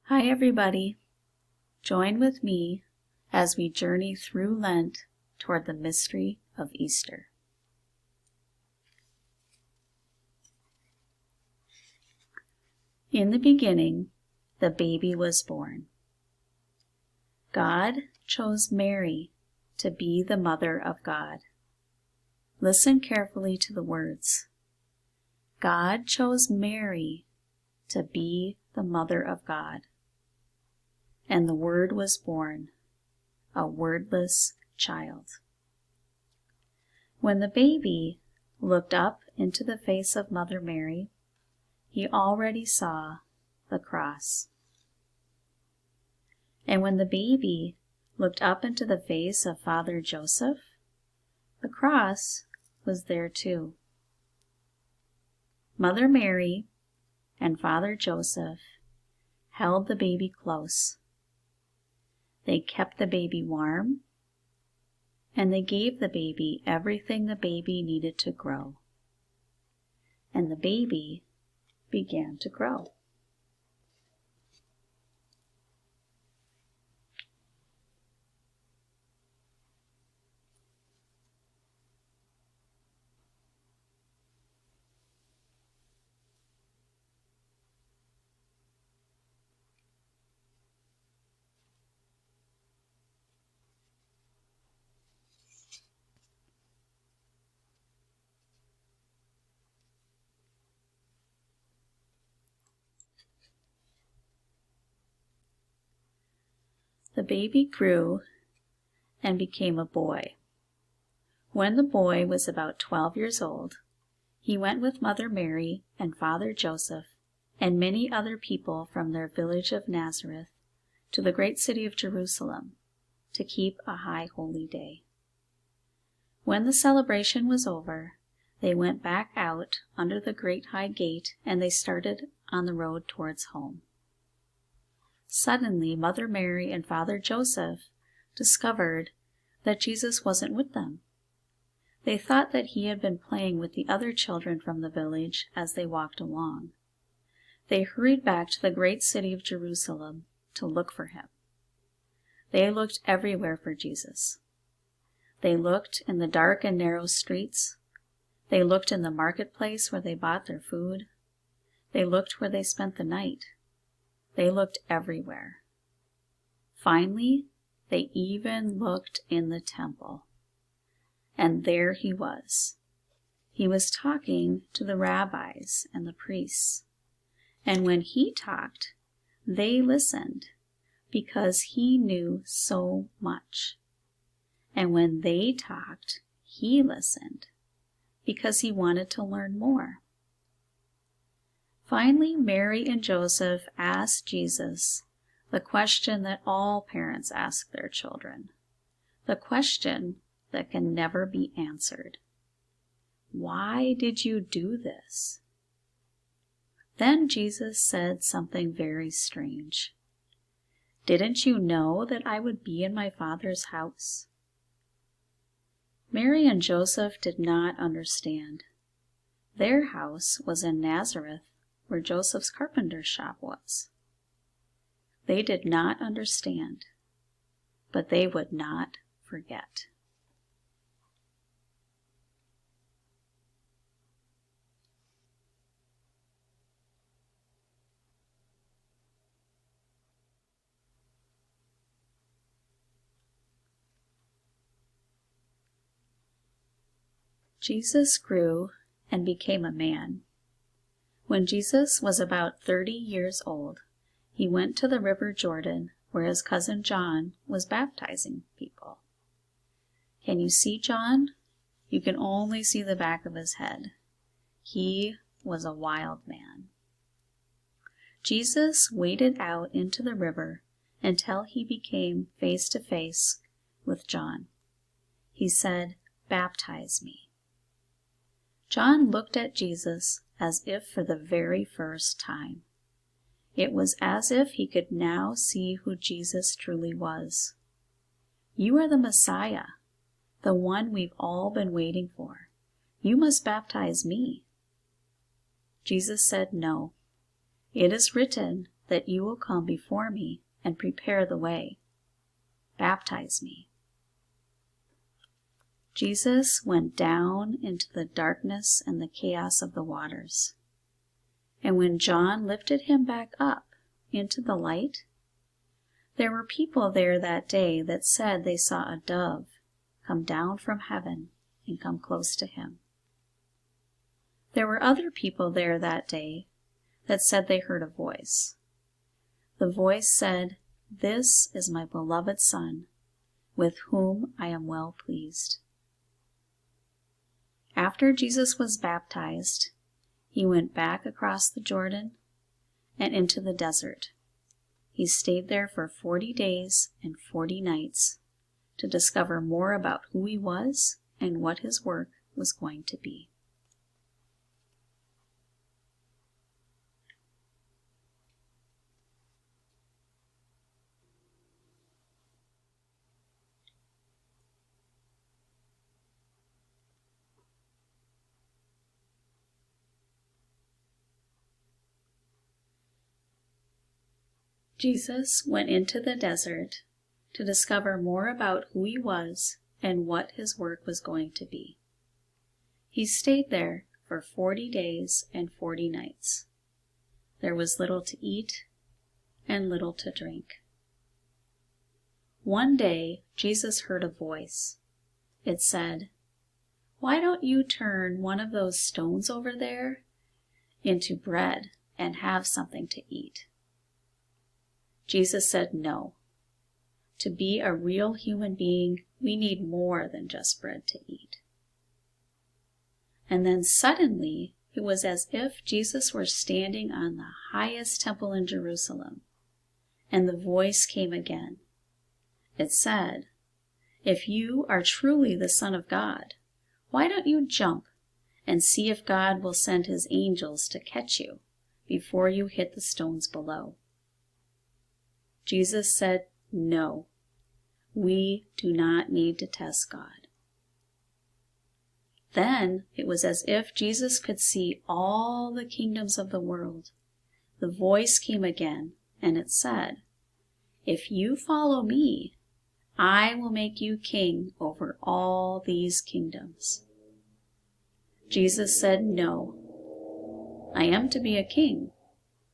Hi, everybody. Join with me as we journey through Lent toward the mystery of Easter. In the beginning, the baby was born. God chose Mary to be the mother of God. Listen carefully to the words. God chose Mary to be the mother of God. And the Word was born, a wordless child. When the baby looked up into the face of Mother Mary, he already saw the cross. And when the baby looked up into the face of Father Joseph, the cross was there too. Mother Mary and Father Joseph held the baby close. They kept the baby warm, and they gave the baby everything the baby needed to grow. And the baby began to grow. The baby grew and became a boy. When the boy was about 12 years old, he went with Mother Mary and Father Joseph and many other people from their village of Nazareth to the great city of Jerusalem to keep a high holy day. When the celebration was over, they went back out under the great high gate and they started on the road towards home. Suddenly, Mother Mary and Father Joseph discovered that Jesus wasn't with them. They thought that he had been playing with the other children from the village as they walked along. They hurried back to the great city of Jerusalem to look for him. They looked everywhere for Jesus. They looked in the dark and narrow streets. They looked in the marketplace where they bought their food. They looked where they spent the night. They looked everywhere. Finally, they even looked in the temple. And there he was. He was talking to the rabbis and the priests. And when he talked, they listened because he knew so much. And when they talked, he listened because he wanted to learn more. Finally, Mary and Joseph asked Jesus the question that all parents ask their children, the question that can never be answered. Why did you do this? Then Jesus said something very strange. Didn't you know that I would be in my Father's house? Mary and Joseph did not understand. Their house was in Nazareth, where Joseph's carpenter's shop was. They did not understand, but they would not forget. Jesus grew and became a man. When Jesus was about 30 years old, he went to the river Jordan where his cousin John was baptizing people. Can you see John? You can only see the back of his head. He was a wild man. Jesus waded out into the river until he became face to face with John. He said, "Baptize me." John looked at Jesus as if for the very first time. It was as if he could now see who Jesus truly was. You are the Messiah, the one we've all been waiting for. You must baptize me. Jesus said, "No. It is written that you will come before me and prepare the way. Baptize me." Jesus went down into the darkness and the chaos of the waters. And when John lifted him back up into the light, there were people there that day that said they saw a dove come down from heaven and come close to him. There were other people there that day that said they heard a voice. The voice said, "This is my beloved Son, with whom I am well pleased." After Jesus was baptized, he went back across the Jordan and into the desert. He stayed there for 40 days and 40 nights to discover more about who he was and what his work was going to be. Jesus went into the desert to discover more about who he was and what his work was going to be. He stayed there for 40 days and 40 nights. There was little to eat and little to drink. One day, Jesus heard a voice. It said, "Why don't you turn one of those stones over there into bread and have something to eat?" Jesus said no. To be a real human being, we need more than just bread to eat. And then suddenly, it was as if Jesus were standing on the highest temple in Jerusalem, and the voice came again. It said, "If you are truly the Son of God, why don't you jump and see if God will send his angels to catch you before you hit the stones below?" Jesus said, "No, we do not need to test God." Then it was as if Jesus could see all the kingdoms of the world. The voice came again, and it said, "If you follow me, I will make you king over all these kingdoms." Jesus said, "No, I am to be a king,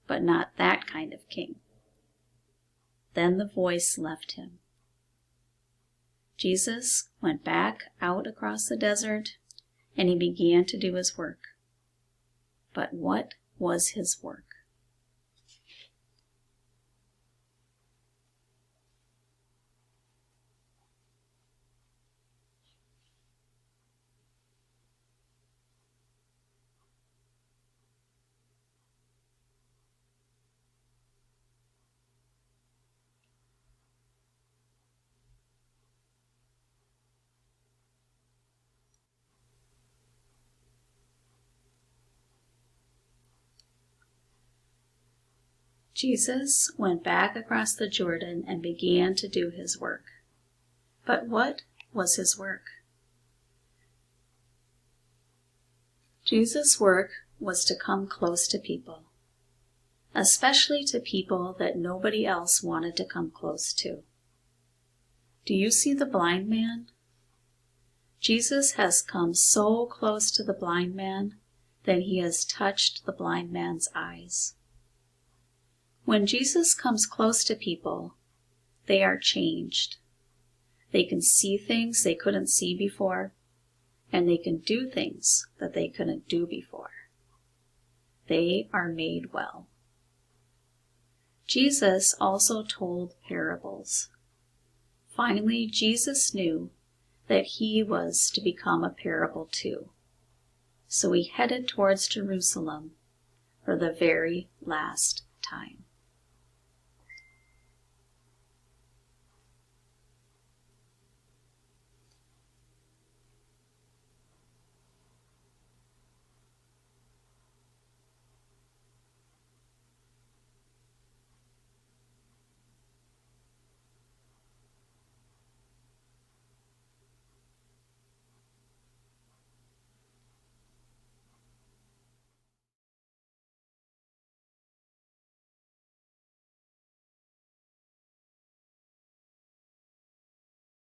but not that kind of king." Then the voice left him. Jesus went back out across the desert, and he began to do his work. But what was his work? Jesus went back across the Jordan and began to do his work. But what was his work? Jesus' work was to come close to people, especially to people that nobody else wanted to come close to. Do you see the blind man? Jesus has come so close to the blind man that he has touched the blind man's eyes. When Jesus comes close to people, they are changed. They can see things they couldn't see before, and they can do things that they couldn't do before. They are made well. Jesus also told parables. Finally, Jesus knew that he was to become a parable too. So he headed towards Jerusalem for the very last time.